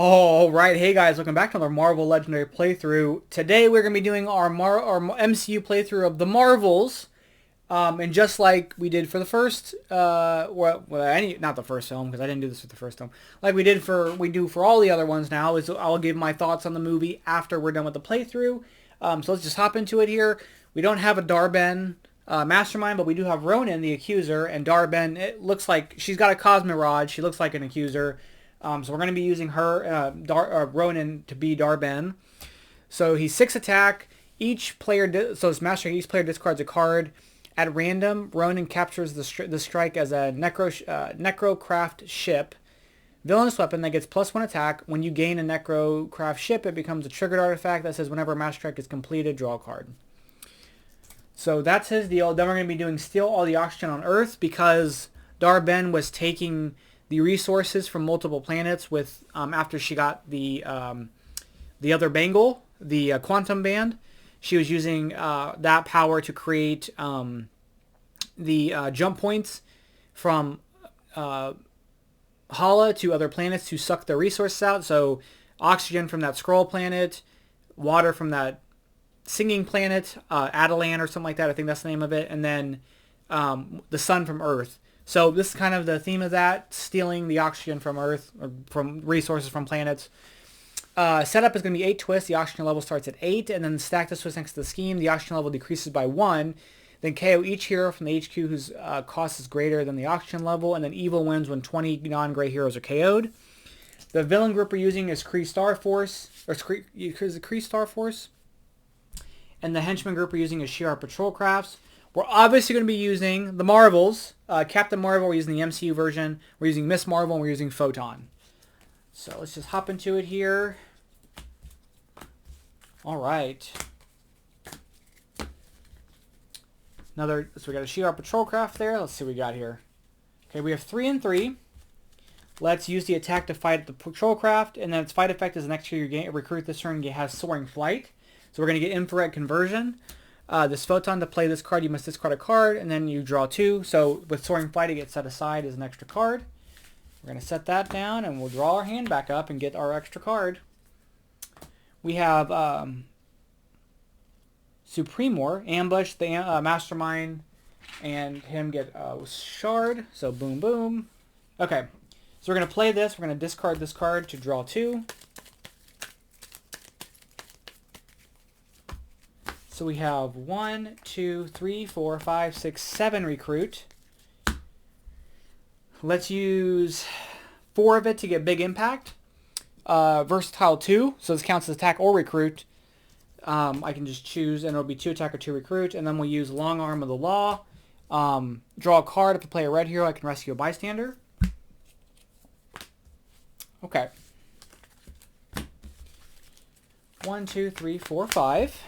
All right, hey guys, welcome back to another Marvel Legendary playthrough. Today we're gonna be doing our MCU playthrough of the Marvels, and just like we did for the first, not the first film because I didn't do this with the first film. Like we do for all the other ones now is I'll give my thoughts on the movie after we're done with the playthrough. So let's just hop into it here. We don't have a Darben Mastermind, but we do have Ronan, the Accuser, and Darben. It looks like she's got a Cosmic Rod. She looks like an Accuser. So we're going to be using her, Ronan, to be Darben. So he's 6 attack. Each player, so it's Master. Each player discards a card at random. Ronan captures the strike as a Necrocraft ship. Villainous weapon that gets +1 attack. When you gain a Necrocraft ship, it becomes a triggered artifact that says whenever a Master Strike is completed, draw a card. So that's his deal. Then we're going to be doing Steal All the Oxygen on Earth because Darben was taking the resources from multiple planets with after she got the other bangle, the quantum band. She was using that power to create the jump points from Hala to other planets to suck their resources out. So oxygen from that Skrull planet, water from that singing planet, Adelan or something like that. I think that's the name of it. And then the sun from Earth. So this is kind of the theme of that, stealing the oxygen from Earth, or from resources from planets. Setup is going to be 8 twists. The oxygen level starts at 8, and then stack the twist next to the scheme. The oxygen level decreases by 1. Then KO each hero from the HQ whose cost is greater than the oxygen level, and then evil wins when 20 non-gray heroes are KO'd. The villain group we're using is Kree Starforce, is it Kree Starforce? And the henchman group we're using is Shi'ar Patrol Crafts. We're obviously going to be using the Marvels. Captain Marvel, we're using the MCU version. We're using Miss Marvel, and we're using Photon. So let's just hop into it here. All right. So we got a Shi'ar Patrol Craft there. Let's see what we got here. Okay, we have 3 and 3. Let's use the attack to fight the Patrol Craft, and then its fight effect is next to your recruit this turn has Soaring Flight. So we're going to get Infrared Conversion. This Photon, to play this card, you must discard a card, and then you draw 2. So with Soaring Flight, it gets set aside as an extra card. We're going to set that down, and we'll draw our hand back up and get our extra card. We have Supremor, Ambush, the Mastermind, and him get Shard. So boom, boom. Okay, so we're going to play this. We're going to discard this card to draw 2. So we have 1, 2, 3, 4, 5, 6, 7 recruit. Let's use 4 of it to get big impact. Versatile 2, so this counts as attack or recruit. I can just choose, and it'll be 2 attack or 2 recruit. And then we'll use Long Arm of the Law. Draw a card. If I play a red hero, I can rescue a bystander. Okay. 1, 2, 3, 4, 5.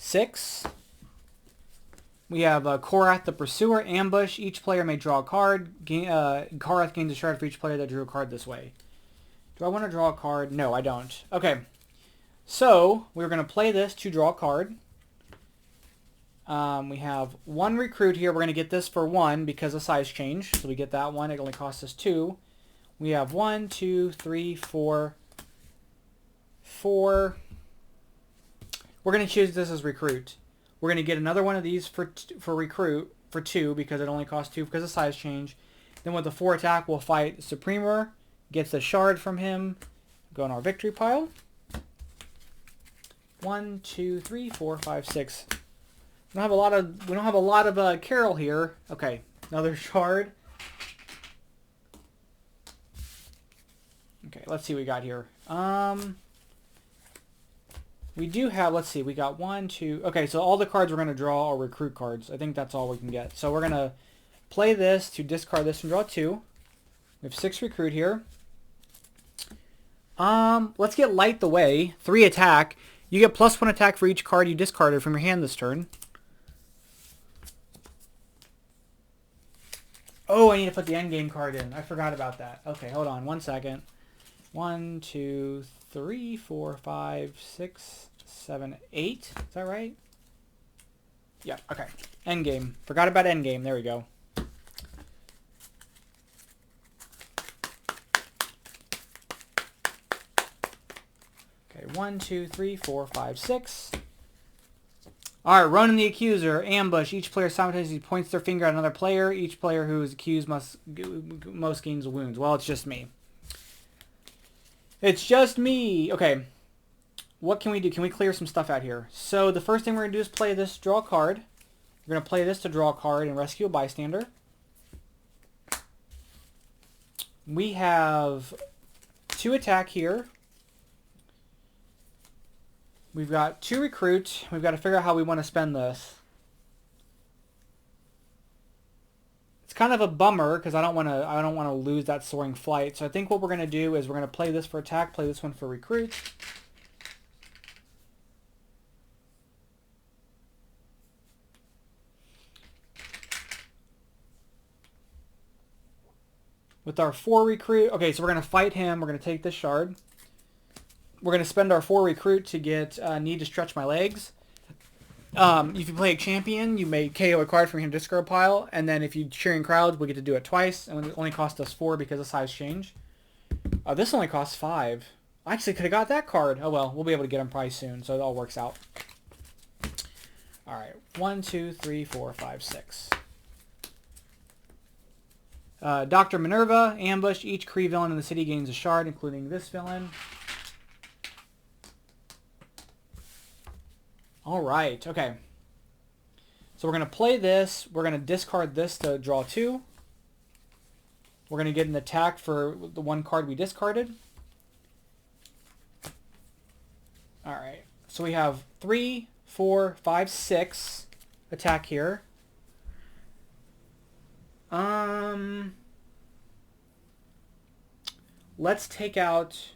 6. We have Korath the Pursuer, Ambush. Each player may draw a card. Korath gains a shard for each player that drew a card this way. Do I want to draw a card? No, I don't. Okay. So, we're going to play this to draw a card. We have 1 recruit here. We're going to get this for 1 because of size change. So we get that one. It only costs us 2. We have 1, 2, 3, 4. We're going to choose this as recruit. We're going to get another one of these for recruit for 2 because it only costs 2 because of size change. Then with the 4 attack, we'll fight Supremor. Gets a shard from him. Go in our victory pile. 1, 2, 3, 4, 5, 6. We don't have a lot of Carol here. Okay, another shard. Okay, let's see what we got here. We do have, let's see, we got 1, 2, okay, so all the cards we're going to draw are recruit cards. I think that's all we can get. So we're going to play this to discard this and draw 2. We have 6 recruit here. Let's get Light the Way. 3 attack. You get +1 attack for each card you discarded from your hand this turn. Oh, I need to put the endgame card in. I forgot about that. Okay, hold on 1 second. 1, 2, 3, 4, 5, 6, 7, 8. Is that right? Yeah, okay. Endgame. Forgot about endgame. There we go. 1, 2, 3, 4, 5, 6. All right, Ronan the Accuser, ambush. Each player simultaneously points their finger at another player. Each player who is accused most gains wounds. Well, it's just me. It's just me. Okay, what can we do? Can we clear some stuff out here? So the first thing we're going to do is play this, draw a card. We're going to play this to draw a card and rescue a bystander. We have 2 attack here. We've got 2 recruit. We've got to figure out how we want to spend this. It's kind of a bummer because I don't want to lose that soaring flight. So I think what we're going to do is we're going to play this for attack, play this one for recruit. With our 4 recruit, okay, so we're going to fight him. We're going to take this shard. We're going to spend our 4 recruit to get need to stretch my legs. If you play a champion, you may KO a card from your discard pile, and then if you cheering crowds, we get to do it twice, and it only costs us 4 because of size change. This only costs 5. I actually could have got that card. Oh well, we'll be able to get him probably soon, so it all works out. All right, 1, 2, 3, 4, 5, 6. Dr. Minerva, ambush. Each Kree villain in the city gains a shard, including this villain. All right, okay. So we're going to play this. We're going to discard this to draw 2. We're going to get an attack for the 1 card we discarded. All right, so we have 3, 4, 5, 6 attack here. Let's take out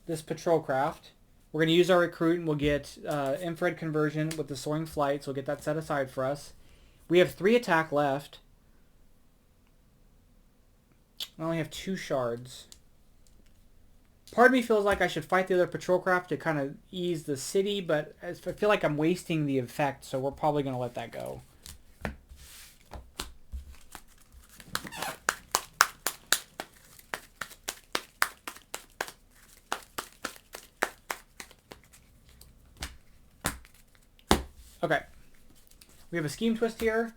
this patrol craft. We're going to use our recruit and we'll get infrared conversion with the soaring flight, so we'll get that set aside for us. We have 3 attack left. I only have 2 shards. Part of me feels like I should fight the other patrol craft to kind of ease the city, but I feel like I'm wasting the effect, so we're probably going to let that go. Okay. We have a scheme twist here.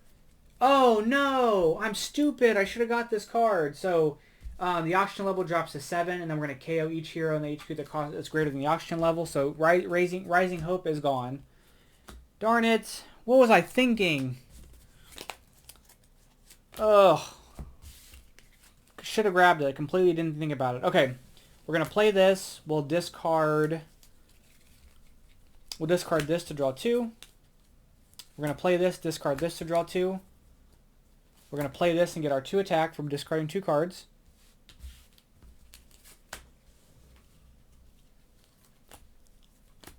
Oh no! I'm stupid! I should have got this card. So the oxygen level drops to 7, and then we're going to KO each hero in the HP that's greater than the oxygen level. So Rising Hope is gone. Darn it! What was I thinking? Ugh. Should have grabbed it. I completely didn't think about it. Okay. We're going to play this. We'll discard this to draw 2. We're going to play this, discard this to draw 2. We're going to play this and get our 2 attack from discarding 2 cards.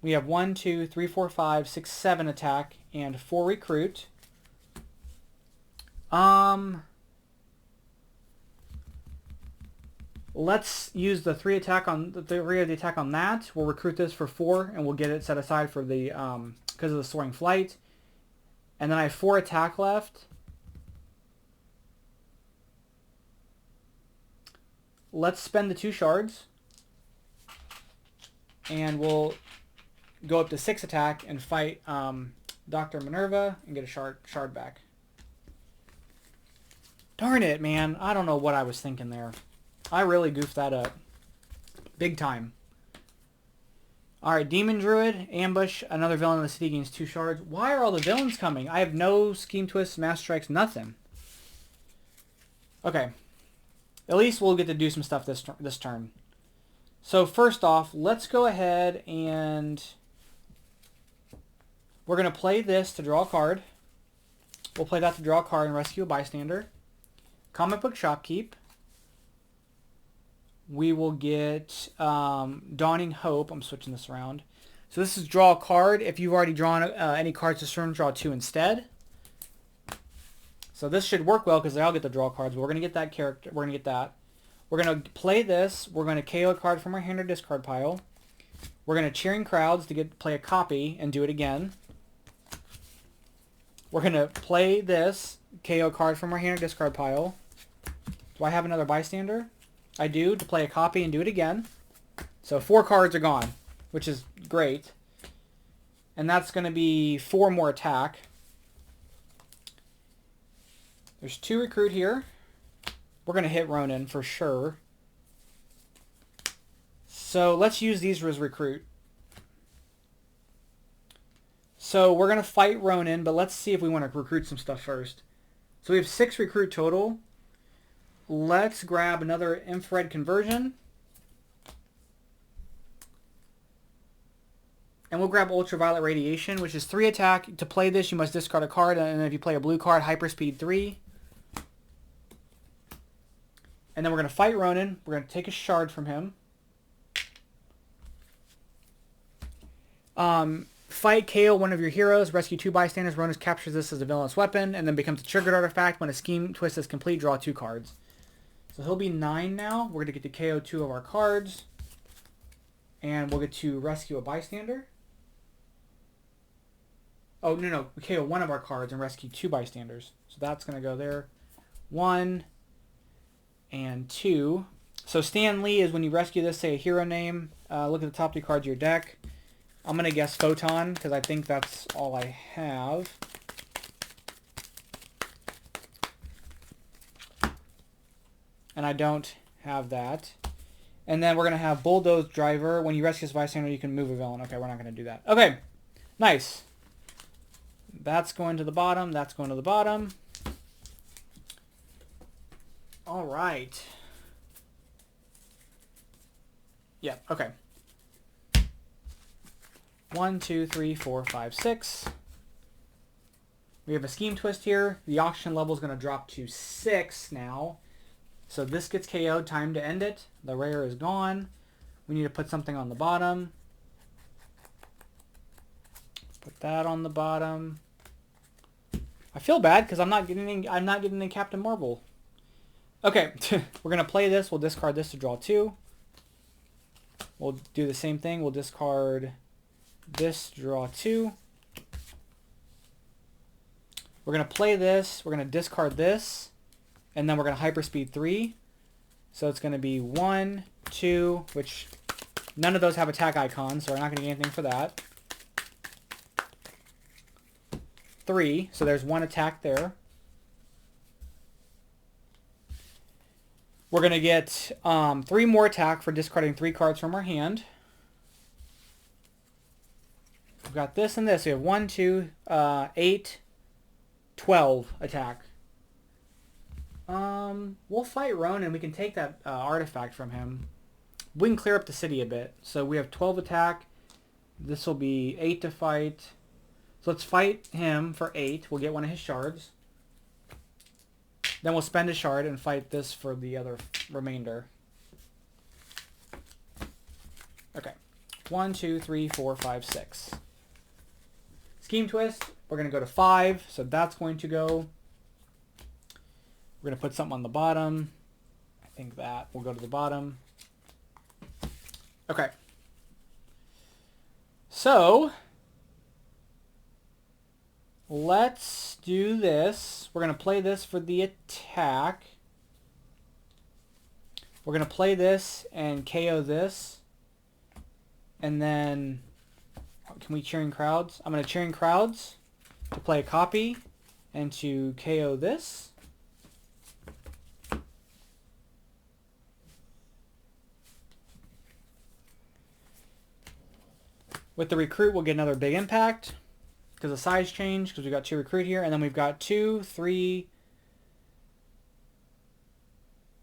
We have 1, 2, 3, 4, 5, 6, 7 attack and 4 recruit. Let's use the 3 attack on the 3 of the attack on that. We'll recruit this for 4 and we'll get it set aside for the because of the soaring flight. And then I have 4 attack left. Let's spend the 2 shards. And we'll go up to 6 attack and fight Dr. Minerva and get a shard back. Darn it, man. I don't know what I was thinking there. I really goofed that up. Big time. Alright, Demon Druid, ambush, another villain in the city gains 2 shards. Why are all the villains coming? I have no scheme twists, mass strikes, nothing. Okay. At least we'll get to do some stuff this turn. So first off, let's go ahead and we're going to play this to draw a card. We'll play that to draw a card and rescue a bystander. Comic Book Shopkeep. We will get Dawning Hope. I'm switching this around. So this is draw a card. If you've already drawn any cards this turn, draw 2 instead. So this should work well because they all get the draw cards. But we're going to get that character. We're going to get that. We're going to play this. We're going to KO a card from our hand or discard pile. We're going to Cheering Crowds to play a copy and do it again. We're going to play this. KO card from our hand or discard pile. Do I have another bystander? I do, to play a copy and do it again. So 4 cards are gone. which is great. And that's going to be 4 more attack. There's 2 recruit here. We're going to hit Ronan for sure. So let's use these as recruit. So we're going to fight Ronan, but let's see if we want to recruit some stuff first. So we have 6 recruit total. Let's grab another infrared conversion. And we'll grab ultraviolet radiation, which is 3 attack. To play this, you must discard a card, and if you play a blue card, hyperspeed 3. And then we're going to fight Ronan. We're going to take a shard from him. Fight KO one of your heroes. Rescue 2 bystanders. Ronan captures this as a villainous weapon, and then becomes a triggered artifact. When a scheme twist is complete, draw 2 cards. So he'll be 9 now. We're going to get to KO 2 of our cards. And we'll get to rescue a bystander. Oh, no. We KO 1 of our cards and rescue 2 bystanders. So that's going to go there. 1 and 2. So Stan Lee is when you rescue this, say a hero name. Look at the top 3 cards of your deck. I'm going to guess Photon because I think that's all I have. And I don't have that. And then we're going to have Bulldoze Driver. When you rescue this bystander, you can move a villain. Okay, we're not going to do that. Okay, nice. That's going to the bottom. That's going to the bottom. All right. Yeah, okay. 1, 2, 3, 4, 5, 6. We have a scheme twist here. The oxygen level is going to drop to 6 now. So this gets KO'd. Time to end it. The rare is gone. We need to put something on the bottom. Put that on the bottom. I feel bad because I'm not getting the Captain Marvel. Okay, we're gonna play this. We'll discard this to draw 2. We'll do the same thing. We'll discard this to draw 2. We're gonna play this. We're gonna discard this, and then we're gonna hyperspeed 3. So it's gonna be 1, 2, which none of those have attack icons, so we're not gonna get anything for that. 3, so there's 1 attack there. We're going to get 3 more attack for discarding 3 cards from our hand. We've got this and this. We have 1, 2, 8, 12 attack. We'll fight Ronan. We can take that artifact from him. We can clear up the city a bit. So we have 12 attack. This will be 8 to fight. So let's fight him for 8. We'll get one of his shards. Then we'll spend a shard and fight this for the other remainder. Okay. 1, 2, 3, 4, 5, 6. Scheme twist. We're going to go to 5. So that's going to go. We're going to put something on the bottom. I think that will go to the bottom. Okay. So let's do this. We're going to play this for the attack. We're going to play this and KO this. And then, can we cheering crowds? I'm going to cheering crowds to play a copy and to KO this. With the recruit, we'll get another big impact because the size changed because we've got 2 recruit here. And then we've got 2, 3,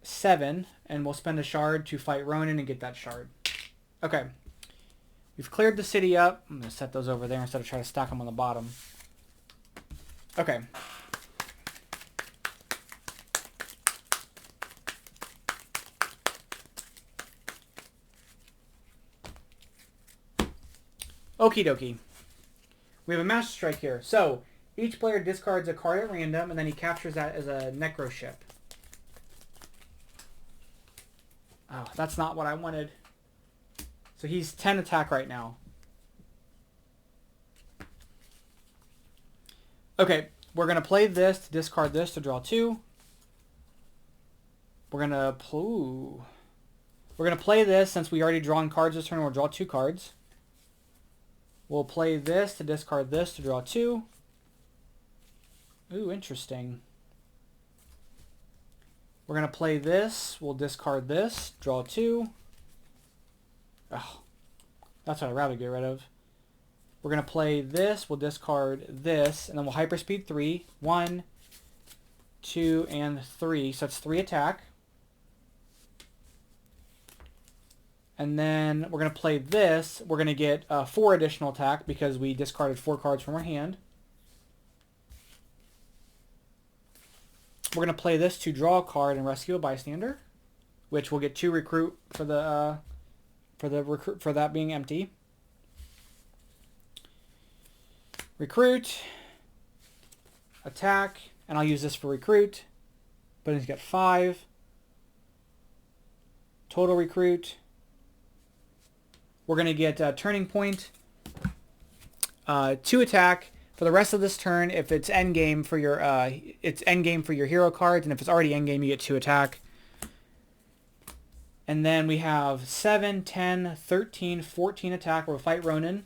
7. And we'll spend a shard to fight Ronan and get that shard. Okay. We've cleared the city up. I'm going to set those over there instead of trying to stack them on the bottom. Okay. Okie dokie. We have a Master Strike here. So, each player discards a card at random, and then he captures that as a Necro ship. Oh, that's not what I wanted. So he's 10 attack right now. Okay, we're going to play this to discard this to draw 2. We're going to play this since we already drawn cards this turn. We'll draw 2 cards. We'll play this to discard this to draw 2. Ooh, interesting. We're going to play this. We'll discard this, draw 2. Oh, that's what I'd rather get rid of. We're going to play this. We'll discard this, and then we'll hyperspeed 3. 1, 2, and 3. So that's 3 attack. And then we're going to play this. We're going to get 4 additional attack because we discarded 4 cards from our hand. We're going to play this to draw a card and rescue a bystander, which will get 2 recruit for that being empty. Recruit, attack, and I'll use this for recruit. But he's got 5. Total recruit. We're going to get Turning Point, 2 attack. For the rest of this turn, if it's endgame for your hero cards, and if it's already endgame, you get 2 attack. And then we have 7, 10, 13, 14 attack. We'll fight Ronan.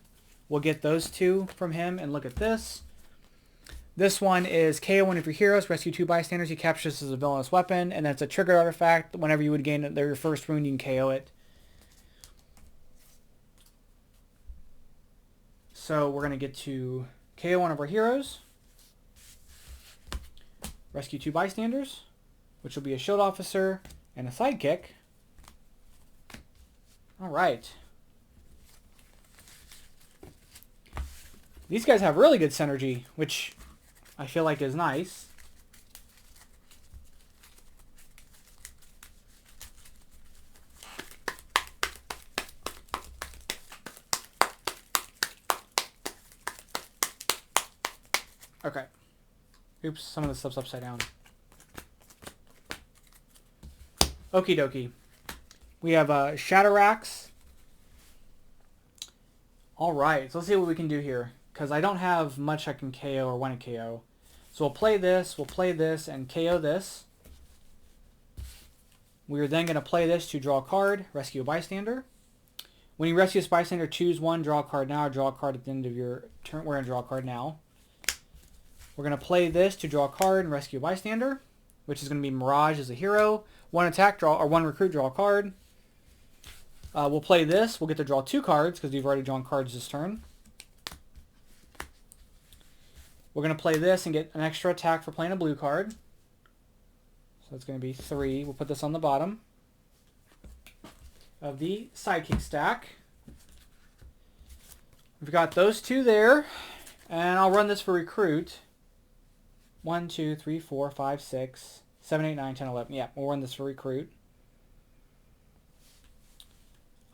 We'll get those 2 from him, and look at this. This one is KO one of your heroes, rescue 2 bystanders. You capture this as a villainous weapon, and that's a triggered artifact. Whenever you would gain their first wound, you can KO it. So we're going to get to KO one of our heroes, rescue 2 bystanders, which will be a shield officer and a sidekick. All right. These guys have really good synergy, which I feel like is nice. Okay. Oops, some of this stuff's upside down. Okie dokie. We have Shatterax. Alright, so let's see what we can do here. Because I don't have much I can KO or want to KO. So we'll play this, and KO this. We're then going to play this to draw a card, rescue a bystander. When you rescue a bystander, choose one, draw a card now, or draw a card at the end of your turn. We're going to draw a card now. We're going to play this to draw a card and rescue a bystander, which is going to be Mirage as a hero. 1 attack, draw, or 1 recruit, draw a card. We'll play this. We'll get to draw 2 cards because we've already drawn cards this turn. We're going to play this and get an extra attack for playing a blue card. So it's going to be 3. We'll put this on the bottom of the sidekick stack. We've got those 2 there. And I'll run this for recruit. 1, 2, 3, 4, 5, 6, 7, 8, 9, 10, 11. Yeah, we'll run this for recruit.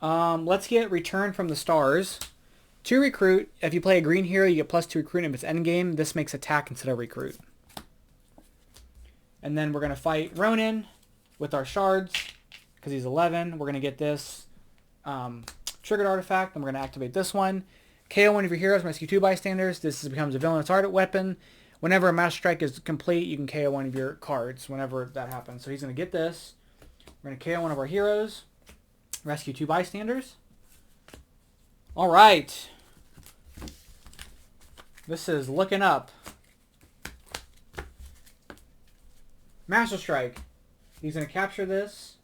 Let's get Return from the Stars. 2 recruit. If you play a green hero, you get +2 recruit. If it's endgame, this makes attack instead of recruit. And then we're going to fight Ronan with our shards because he's 11. We're going to get this triggered artifact, and we're going to activate this one. KO one of your heroes, rescue 2 bystanders. This becomes a villainous target weapon. Whenever a Master Strike is complete, you can KO one of your cards whenever that happens. So he's going to get this. We're going to KO one of our heroes, rescue 2 bystanders. All right. This is looking up. Master Strike. He's going to capture this.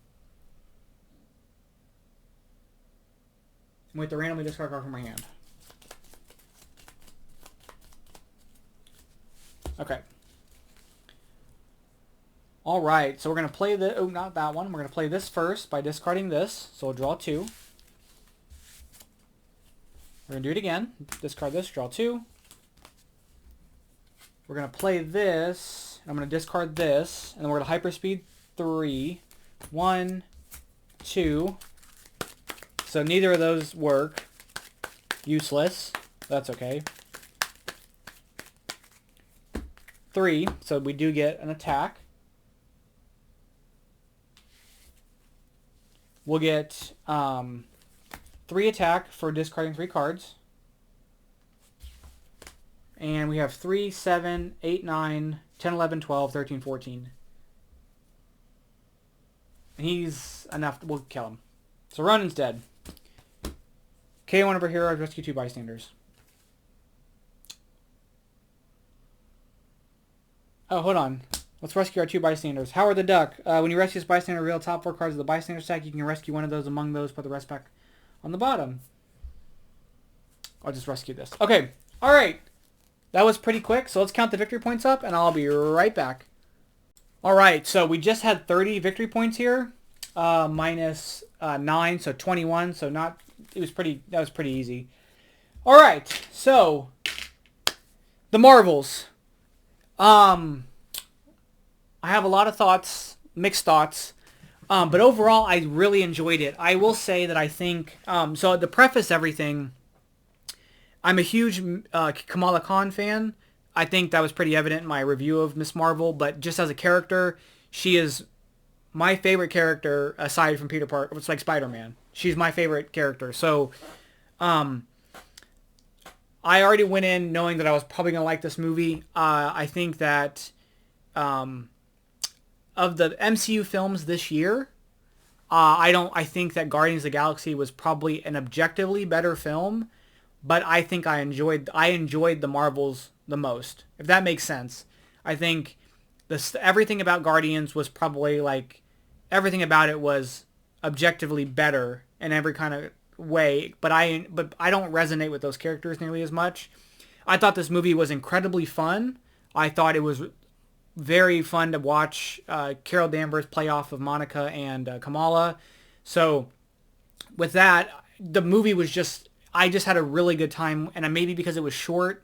And we have to randomly discard a card from our hand. Okay. All right, so we're going to play the... Oh, not that one. We're going to play this first by discarding this. So we'll draw 2. We're going to do it again. Discard this, draw 2. We're going to play this. I'm going to discard this. And then we're going to hyperspeed 3. 1, 2. So neither of those work. Useless. That's okay. 3, so we do get an attack. We'll get 3 attack for discarding 3 cards. And we have 3, 7, 8, 9, 10, 11, 12, 13, 14. And he's enough. We'll kill him. So Ronan's dead. KO one of our heroes, rescue 2 bystanders. Oh, hold on. Let's rescue our 2 bystanders. Howard the Duck. When you rescue this bystander, reveal top 4 cards of the bystander stack. You can rescue one of those among those. Put the rest back on the bottom. I'll just rescue this. Okay. All right. That was pretty quick. So let's count the victory points up, and I'll be right back. All right. So we just had 30 victory points here, minus 9, so 21. So not. It was pretty. That was pretty easy. All right. So the Marvels. I have a lot of thoughts, mixed thoughts, but overall I really enjoyed it. I will say that I think, so to preface everything, I'm a huge Kamala Khan fan. I think that was pretty evident in my review of Miss Marvel, but just as a character, she is my favorite character aside from Peter Parker. It's like Spider-Man. She's my favorite character. So, I already went in knowing that I was probably going to like this movie. I think that of the MCU films this year, I think that Guardians of the Galaxy was probably an objectively better film, but I think I enjoyed the Marvels the most, if that makes sense. I think everything about Guardians was probably like, everything about it was objectively better in every kind of way, but I don't resonate with those characters nearly as much. I thought this movie was incredibly fun. I thought it was very fun to watch Carol Danvers play off of Monica and Kamala. So with that, the movie was just, I just had a really good time, and maybe because it was shorter,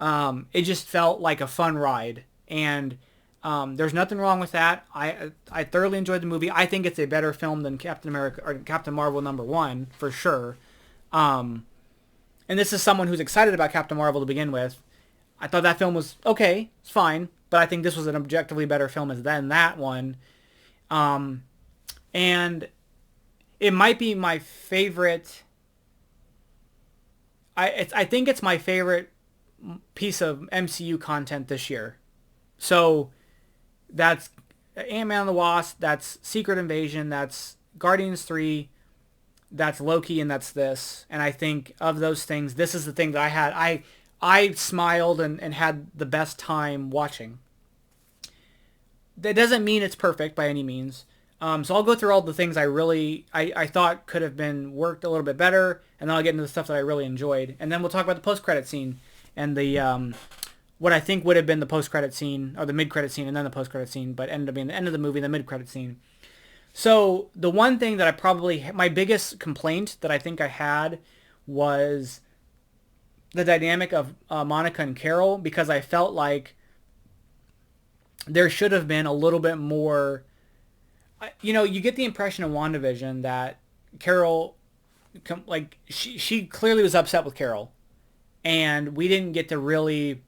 it just felt like a fun ride. And there's nothing wrong with that. I thoroughly enjoyed the movie. I think it's a better film than Captain America or Captain Marvel #1 for sure. And this is someone who's excited about Captain Marvel to begin with. I thought that film was okay, it's fine, but I think this was an objectively better film than that one. And it might be my favorite. I think it's my favorite piece of MCU content this year. So that's Ant-Man and the Wasp, that's Secret Invasion, that's Guardians 3, that's Loki, and that's this. And I think of those things, this is the thing that I had. I smiled and had the best time watching. That doesn't mean it's perfect by any means. So I'll go through all the things I thought could have been worked a little bit better, and then I'll get into the stuff that I really enjoyed. And then we'll talk about the post-credit scene and the what I think would have been the post-credit scene, or the mid-credit scene, and then the post-credit scene, but ended up being the end of the movie, the mid-credit scene. So the one thing that my biggest complaint that I think I had was the dynamic of Monica and Carol, because I felt there should have been a little bit more. You get the impression in WandaVision that Carol, she clearly was upset with Carol, and we didn't get to really.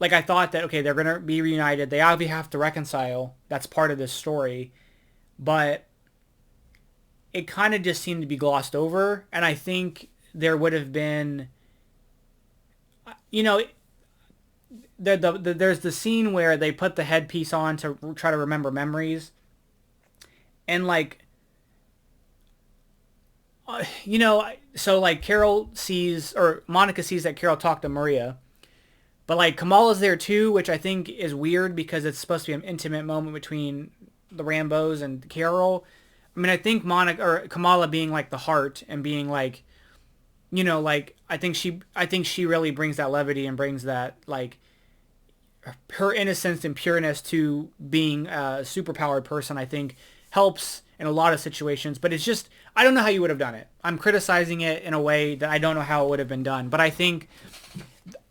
I thought that, okay, they're going to be reunited. They obviously have to reconcile. That's part of this story. But it kind of just seemed to be glossed over. And I think there would have been, there's the scene where they put the headpiece on to try to remember memories. And so Carol sees, or Monica sees that Carol talked to Maria. But Kamala's there too, which I think is weird because it's supposed to be an intimate moment between the Rambos and Carol. I mean, I think Monica or Kamala being the heart and being I think she really brings that levity and brings that her innocence and pureness to being a superpowered person. I think helps in a lot of situations, but it's just, I don't know how you would have done it. I'm criticizing it in a way that I don't know how it would have been done, but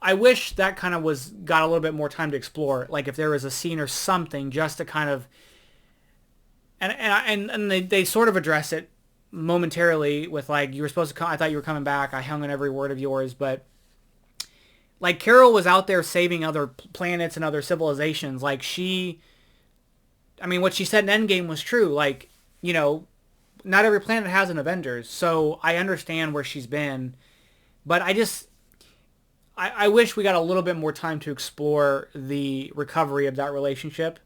I wish that kind of got a little bit more time to explore. If there was a scene or something just to kind of, and they sort of address it momentarily with you were supposed to come, I thought you were coming back. I hung on every word of yours, but Carol was out there saving other planets and other civilizations. What she said in Endgame was true. Not every planet has an Avengers, so I understand where she's been, but I wish we got a little bit more time to explore the recovery of that relationship,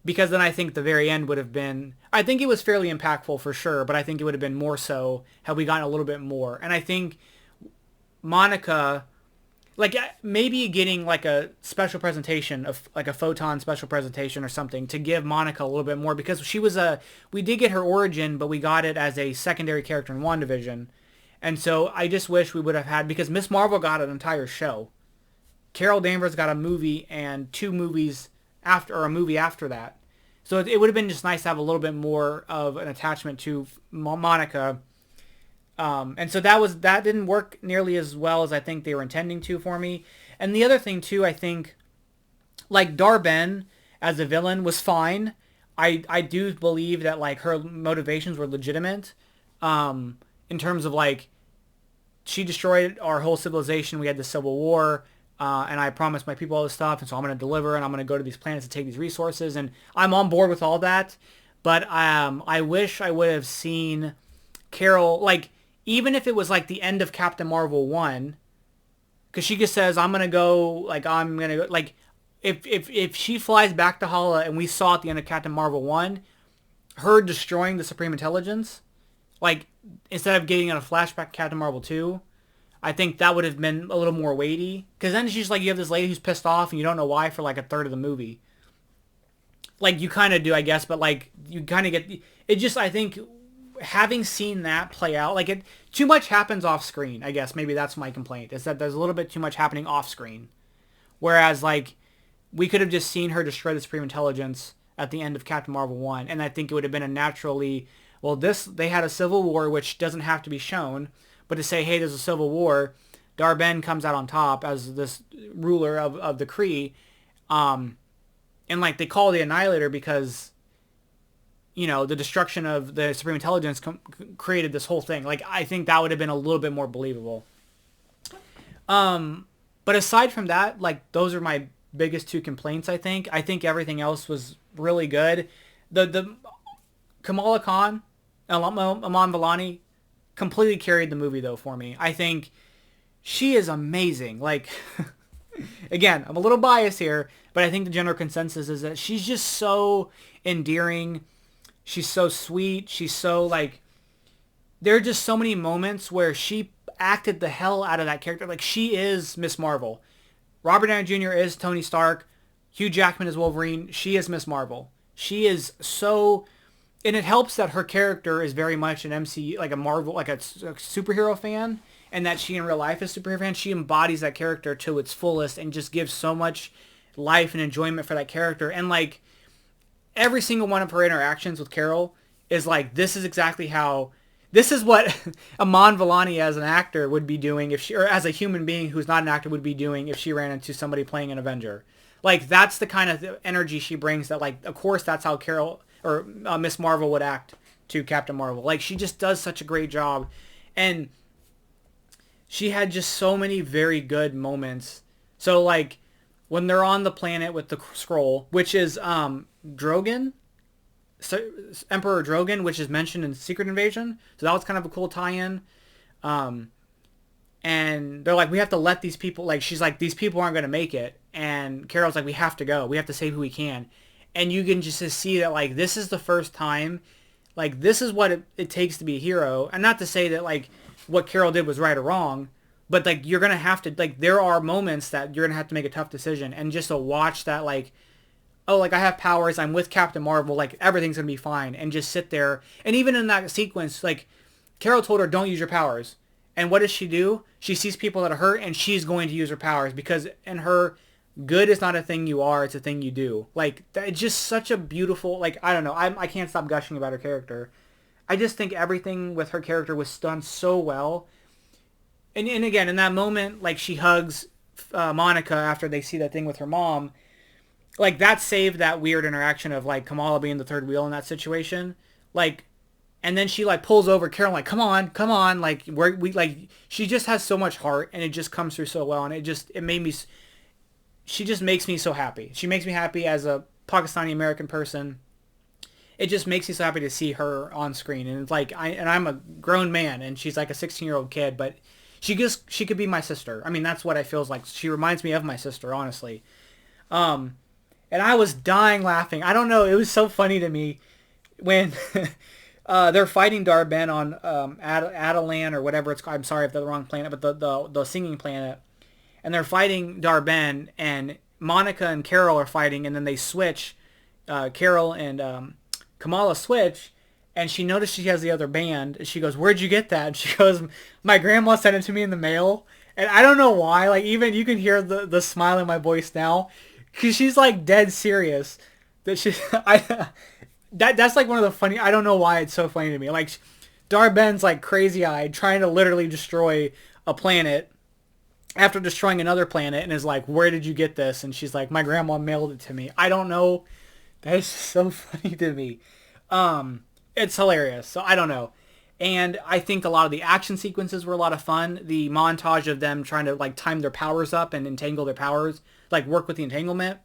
because then I think the very end would have been, I think it was fairly impactful for sure, but I think it would have been more so had we gotten a little bit more. And I think Monica, like maybe getting like a special presentation of like a Photon special presentation or something to give Monica a little bit more, because we did get her origin, but we got it as a secondary character in WandaVision. And so I just wish we would have had, because Miss Marvel got an entire show. Carol Danvers got a movie and two movies after, or a movie after that. So it would have been just nice to have a little bit more of an attachment to Monica. And so that didn't work nearly as well as I think they were intending to for me. And the other thing too, I think, like Dar-Ben as a villain was fine. I do believe that like her motivations were legitimate. In terms of like, she destroyed our whole civilization. We had the Civil War. And I promised my people all this stuff, and so I'm going to deliver, and I'm going to go to these planets to take these resources, and I'm on board with all that. But I wish I would have seen Carol, like, even if it was like the end of Captain Marvel 1, because she just says, I'm going to go, like, if she flies back to Hala, and we saw at the end of Captain Marvel 1, her destroying the Supreme Intelligence, like, instead of getting in a flashback to Captain Marvel 2, I think that would have been a little more weighty. Because then she's like, you have this lady who's pissed off and you don't know why for like a third of the movie. Like, you kind of do, I guess, but like, you kind of get... It just, I think, having seen that play out, like, too much happens off screen, I guess. Maybe that's my complaint, is that there's a little bit too much happening off screen. Whereas, like, we could have just seen her destroy the Supreme Intelligence at the end of Captain Marvel 1, and I think it would have been a naturally... Well, they had a civil war, which doesn't have to be shown, but to say, hey, there's a civil war, Dar-Ben comes out on top as this ruler of the Kree. And, like, they call the Annihilator because, you know, the destruction of the Supreme Intelligence created this whole thing. Like, I think that would have been a little bit more believable. But aside from that, like, those are my biggest two complaints, I think. I think everything else was really good. The Kamala Khan, Aman Vellani, completely carried the movie though for me. I think she is amazing. Like, again, I'm a little biased here, but I think the general consensus is that she's just so endearing. She's so sweet. She's so like, there are just so many moments where she acted the hell out of that character. Like, she is Miss Marvel. Robert Downey Jr. is Tony Stark. Hugh Jackman is Wolverine. She is Miss Marvel. She is so... And it helps that her character is very much an MCU, like a Marvel, like a superhero fan, and that she in real life is a superhero fan. She embodies that character to its fullest and just gives so much life and enjoyment for that character. And like, every single one of her interactions with Carol is like, this is what Aman Vellani as an actor would be doing if she, or as a human being who's not an actor would be doing if she ran into somebody playing an Avenger. Like, that's the kind of energy she brings that, like, of course that's how Carol... or Miss Marvel would act to Captain Marvel. Like, she just does such a great job. And she had just so many very good moments. So, like, when they're on the planet with the scroll, which is Drogon, Emperor Drogon, which is mentioned in Secret Invasion. So that was kind of a cool tie-in. And they're like, we have to let these people... Like, she's like, these people aren't going to make it. And Carol's like, we have to go. We have to save who we can. And you can just see that, like, this is the first time, like, this is what it takes to be a hero. And not to say that, like, what Carol did was right or wrong, but, like, you're going to have to, like, there are moments that you're going to have to make a tough decision. And just to watch that, like, oh, like, I have powers, I'm with Captain Marvel, like, everything's going to be fine. And just sit there. And even in that sequence, like, Carol told her, don't use your powers. And what does she do? She sees people that are hurt, and she's going to use her powers. Because in her... good is not a thing you are, it's a thing you do. Like, it's just such a beautiful, like, I don't know, I can't stop gushing about her character. I just think everything with her character was done so well. And again, in that moment, like, she hugs Monica after they see that thing with her mom. Like, that saved that weird interaction of, like, Kamala being the third wheel in that situation. Like, and then she, like, pulls over Carol, like, come on, like, she just has so much heart, and it just comes through so well, and it made me... She just makes me so happy. She makes me happy as a Pakistani American person. It just makes me so happy to see her on screen. And it's like, I'm a grown man, and she's like a 16-year-old kid, but she could be my sister. I mean, that's what I feel like. She reminds me of my sister, honestly. And I was dying laughing. I don't know. It was so funny to me when they're fighting Dar-Ben on Adelan or whatever it's called. I'm sorry if they're the wrong planet, but the singing planet. and they're fighting Dar-Ben, and Monica and Carol are fighting, and then they switch. Carol and Kamala switch, and she noticed she has the other band, and she goes, "Where'd you get that?" And she goes, "My grandma sent it to me in the mail." And I don't know why, like, even you can hear the smile in my voice now, because she's like dead serious that she that's like one of the funny. I don't know why it's so funny to me. Like, Dar-Ben's like crazy eyed, trying to literally destroy a planet after destroying another planet, and is like, "Where did you get this?" And she's like, "My grandma mailed it to me." I don't know. That is so funny to me. It's hilarious. So I don't know. And I think a lot of the action sequences were a lot of fun. The montage of them trying to like time their powers up and entangle their powers, like work with the entanglement,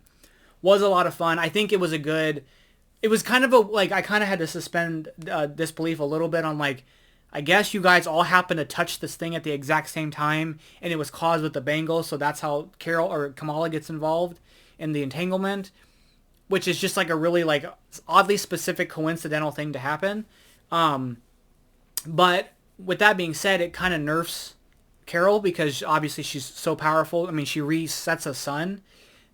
was a lot of fun. I think it was a good. It was kind of a like I kind of had to suspend disbelief a little bit on like, I guess you guys all happened to touch this thing at the exact same time, and it was caused with the bangle. So that's how Carol or Kamala gets involved in the entanglement, which is just like a really like oddly specific coincidental thing to happen. But with that being said, it kind of nerfs Carol because obviously she's so powerful. I mean, she resets a sun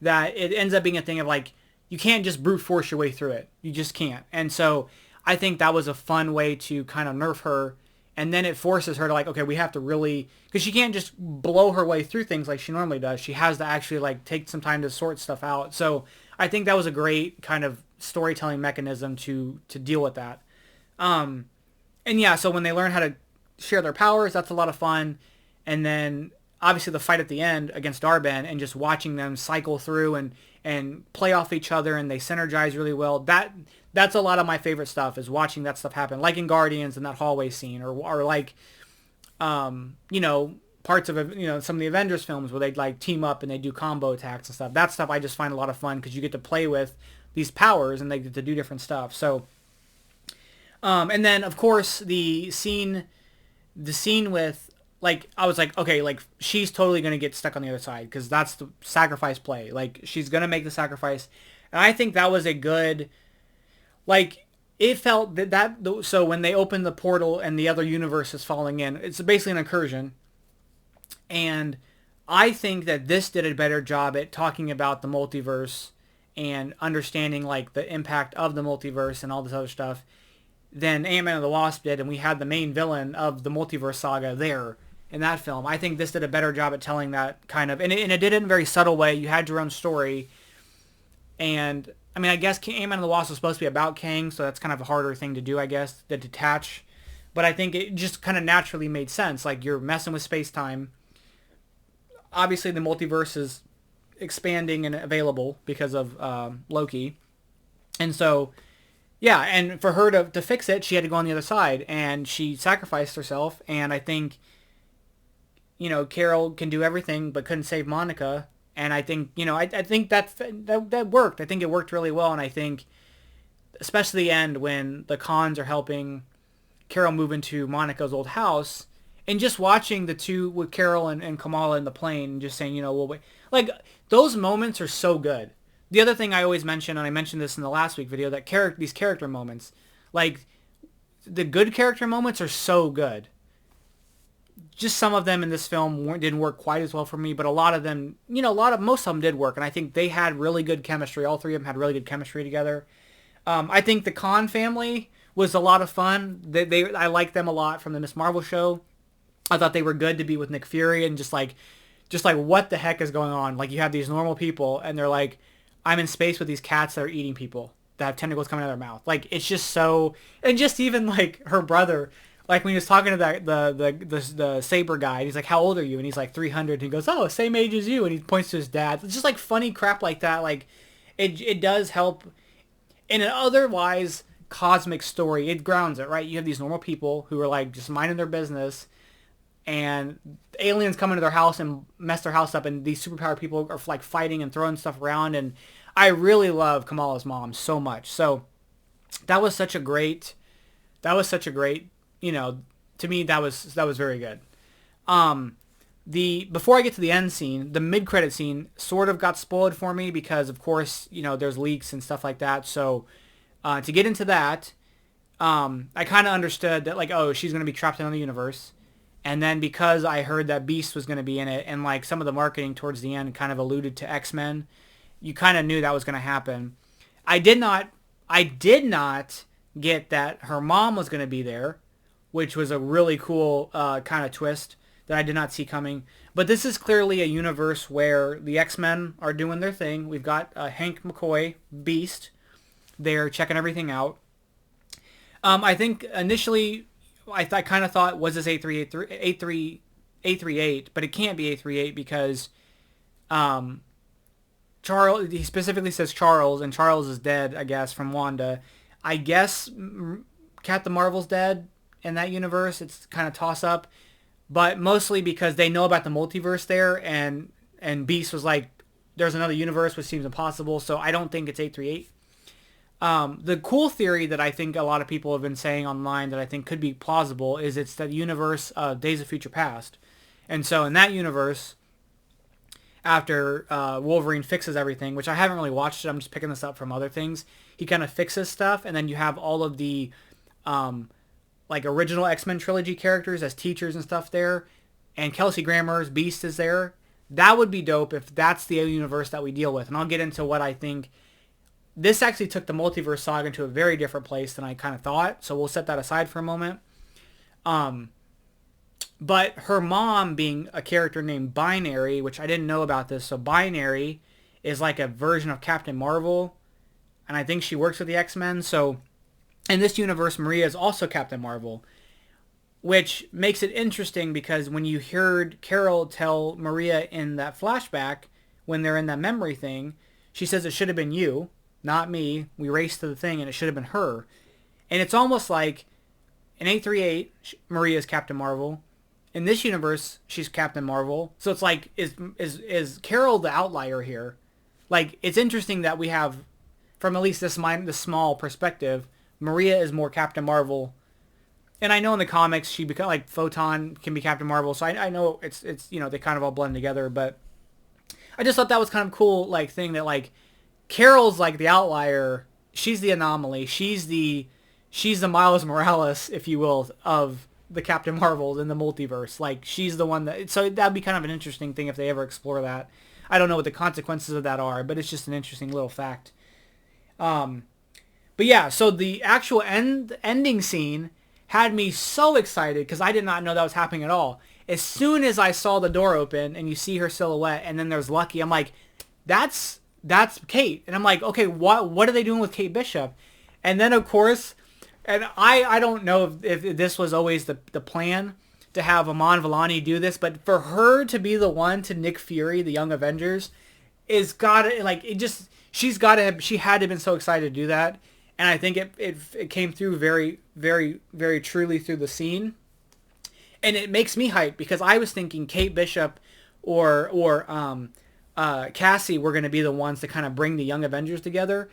that it ends up being a thing of like, you can't just brute force your way through it. You just can't. And so I think that was a fun way to kind of nerf her. And then it forces her to like, okay, we have to really, because she can't just blow her way through things like she normally does. She has to actually like take some time to sort stuff out. So I think that was a great kind of storytelling mechanism to deal with that. And yeah, so when they learn how to share their powers, that's a lot of fun. And then obviously the fight at the end against Dar-Ben and just watching them cycle through and play off each other, and they synergize really well. That's a lot of my favorite stuff, is watching that stuff happen, like in Guardians in that hallway scene, or like parts of some of the Avengers films where they like team up and they do combo attacks and stuff. That stuff I just find a lot of fun because you get to play with these powers and they get to do different stuff. So and then of course the scene with, like, I was like, okay, like, she's totally going to get stuck on the other side because that's the sacrifice play. Like, she's going to make the sacrifice. And I think that was a good, like, it felt so when they open the portal and the other universe is falling in, it's basically an incursion. And I think that this did a better job at talking about the multiverse and understanding, like, the impact of the multiverse and all this other stuff than Ant-Man and the Wasp did. And we had the main villain of the multiverse saga there in that film. I think this did a better job at telling that kind of, and it did it in a very subtle way. You had your own story, and I mean, I guess Ant-Man and the Wasp was supposed to be about Kang, so that's kind of a harder thing to do, I guess, to detach. But I think it just kind of naturally made sense. Like, you're messing with space-time. Obviously, the multiverse is expanding and available because of Loki, and so yeah, and for her to fix it, she had to go on the other side, and she sacrificed herself. And I think, Carol can do everything but couldn't save Monica. And I think, I think that worked. I think it worked really well. And I think, especially the end when the Khans are helping Carol move into Monica's old house, and just watching the two with Carol and Kamala in the plane, and just saying, we'll wait. Like, those moments are so good. The other thing I always mention, and I mentioned this in the last week video, that these character moments, like, the good character moments are so good. Just some of them in this film didn't work quite as well for me, but a lot of them, most of them did work, and I think they had really good chemistry. All three of them had really good chemistry together. I think the Khan family was a lot of fun. I liked them a lot from the Miss Marvel show. I thought they were good to be with Nick Fury, and just like what the heck is going on? Like, you have these normal people, and they're like, I'm in space with these cats that are eating people, that have tentacles coming out of their mouth. Like, it's just so, and just even like her brother, like when he was talking to the Saber guy, he's like, how old are you? And he's like 300, and he goes, oh, same age as you. And he points to his dad. It's just like funny crap like that. Like, it does help in an otherwise cosmic story. It grounds it, right? You have these normal people who are like just minding their business, and aliens come into their house and mess their house up, and these superpowered people are like fighting and throwing stuff around. And I really love Kamala's mom so much. So that was such a great, to me, that was very good. Before I get to the end scene, the mid-credit scene sort of got spoiled for me because, of course, there's leaks and stuff like that. So to get into that, I kind of understood that, like, oh, she's going to be trapped in another universe. And then because I heard that Beast was going to be in it, and like some of the marketing towards the end kind of alluded to X-Men, you kind of knew that was going to happen. I did not get that her mom was going to be there, which was a really cool kind of twist that I did not see coming. But this is clearly a universe where the X-Men are doing their thing. We've got Hank McCoy, Beast. They're checking everything out. I think initially I kind of thought, was this A38, but it can't be A38 because Charles, he specifically says Charles, and Charles is dead, I guess, from Wanda. I guess Captain Marvel's dead in that universe. It's kind of toss up, but mostly because they know about the multiverse there, and Beast was like, there's another universe, which seems impossible, so I don't think it's 838. The cool theory that I think a lot of people have been saying online that I think could be plausible is it's the universe of Days of Future Past. And so in that universe, after Wolverine fixes everything, which I haven't really watched it, I'm just picking this up from other things, he kind of fixes stuff, and then you have all of the like original X-Men trilogy characters as teachers and stuff there, and Kelsey Grammer's Beast is there. That would be dope if that's the universe that we deal with, and I'll get into what I think. This actually took the multiverse saga into a very different place than I kind of thought, so we'll set that aside for a moment. But her mom being a character named Binary, which I didn't know about this, so Binary is like a version of Captain Marvel, and I think she works with the X-Men, so in this universe, Maria is also Captain Marvel, which makes it interesting because when you heard Carol tell Maria in that flashback, when they're in that memory thing, she says it should have been you, not me. We raced to the thing, and it should have been her. And it's almost like in 838, Maria is Captain Marvel. In this universe, she's Captain Marvel. So it's like, is Carol the outlier here? Like, it's interesting that we have, from at least this small perspective, Maria is more Captain Marvel. And I know in the comics, she become like Photon can be Captain Marvel. So I know it's they kind of all blend together. But I just thought that was kind of cool, like thing that like, Carol's like the outlier. She's the anomaly. She's the Miles Morales, if you will, of the Captain Marvels in the multiverse. Like, she's the one that... So that'd be kind of an interesting thing if they ever explore that. I don't know what the consequences of that are, but it's just an interesting little fact. But yeah, so the actual ending scene had me so excited because I did not know that was happening at all. As soon as I saw the door open and you see her silhouette and then there's Lucky, I'm like, that's Kate. And I'm like, okay, what are they doing with Kate Bishop? And then, of course, and I don't know if this was always the plan to have Iman Vellani do this, but for her to be the one to Nick Fury, the Young Avengers, is gotta, like, it just, she had to have been so excited to do that. And I think it came through very, very, very truly through the scene. And it makes me hype because I was thinking Kate Bishop or Cassie were going to be the ones to kind of bring the Young Avengers together.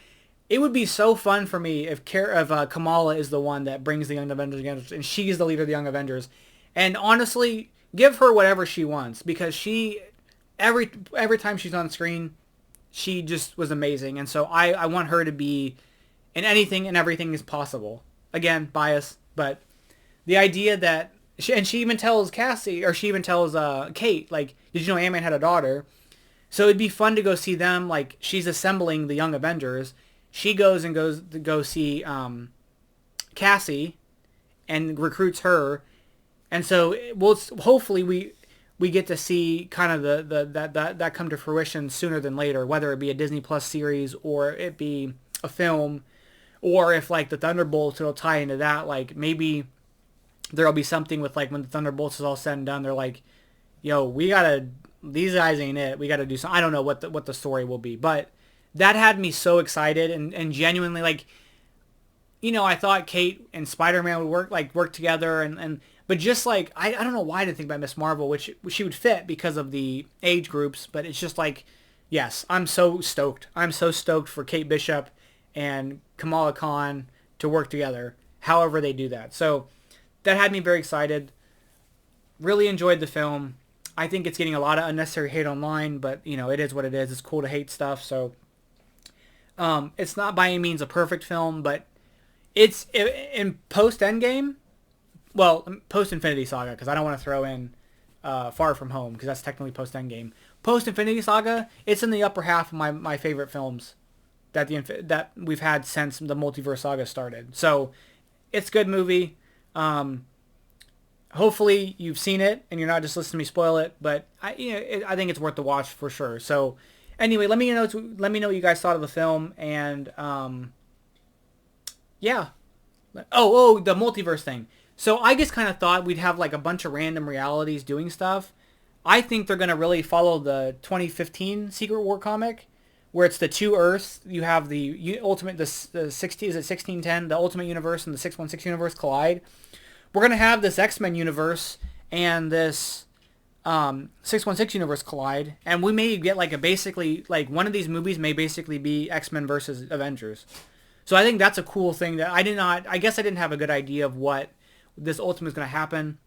It would be so fun for me if Kamala is the one that brings the Young Avengers together, and she's the leader of the Young Avengers. And honestly, give her whatever she wants because she, every time she's on screen, she just was amazing. And so I want her to be in anything and everything is possible. Again, bias, but the idea that, she even tells Cassie, or she even tells Kate, like, did you know Ant-Man had a daughter? So it'd be fun to go see them. Like, she's assembling the Young Avengers. She goes to go see Cassie and recruits her. And so hopefully we get to see kind of that come to fruition sooner than later, whether it be a Disney Plus series or it be a film, or if like the Thunderbolts will tie into that. Like maybe there'll be something with like when the Thunderbolts is all said and done, they're like, yo, these guys ain't it. We got to do something. I don't know what the story will be, but that had me so excited and genuinely like, I thought Kate and Spider-Man would work together but just like, I don't know why I didn't think about Miss Marvel, which she would fit because of the age groups, but it's just like, yes, I'm so stoked. I'm so stoked for Kate Bishop and Kamala Khan to work together, however they do that. So that had me very excited. Really enjoyed the film. I think it's getting a lot of unnecessary hate online, but, it is what it is. It's cool to hate stuff, so it's not by any means a perfect film, but it's in post-Endgame, well, post Infinity Saga, because I don't want to throw in Far From Home, because that's technically post Endgame. Post Infinity Saga, it's in the upper half of my favorite films that we've had since the Multiverse Saga started. So it's a good movie. Hopefully you've seen it and you're not just listening to me spoil it, but I think it's worth the watch for sure. So anyway, let me know what you guys thought of the film, and yeah. Oh, the multiverse thing. So I just kind of thought we'd have like a bunch of random realities doing stuff. I think they're gonna really follow the 2015 Secret War comic, where it's the two Earths. You have the ultimate, the 60 is it 1610, the Ultimate Universe and the 616 universe collide. We're gonna have this X-Men universe and this 616 universe collide, and we may get like like one of these movies may basically be X-Men versus Avengers. So I think that's a cool thing that I guess I didn't have a good idea of what this ultimate is going to happen,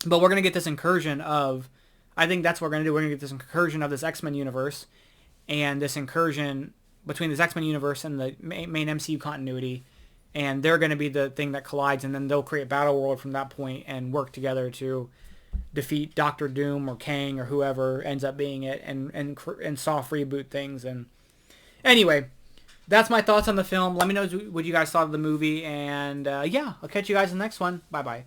but we're going to get this incursion of, I think that's what we're going to do. We're going to get this incursion of this X-Men universe, and this incursion between this X-Men universe and the main MCU continuity, and they're going to be the thing that collides, and then they'll create Battle World from that point and work together to defeat Doctor Doom or Kang or whoever ends up being it, and soft reboot things. And anyway, that's my thoughts on the film. Let me know what you guys thought of the movie, and yeah, I'll catch you guys in the next one. Bye bye.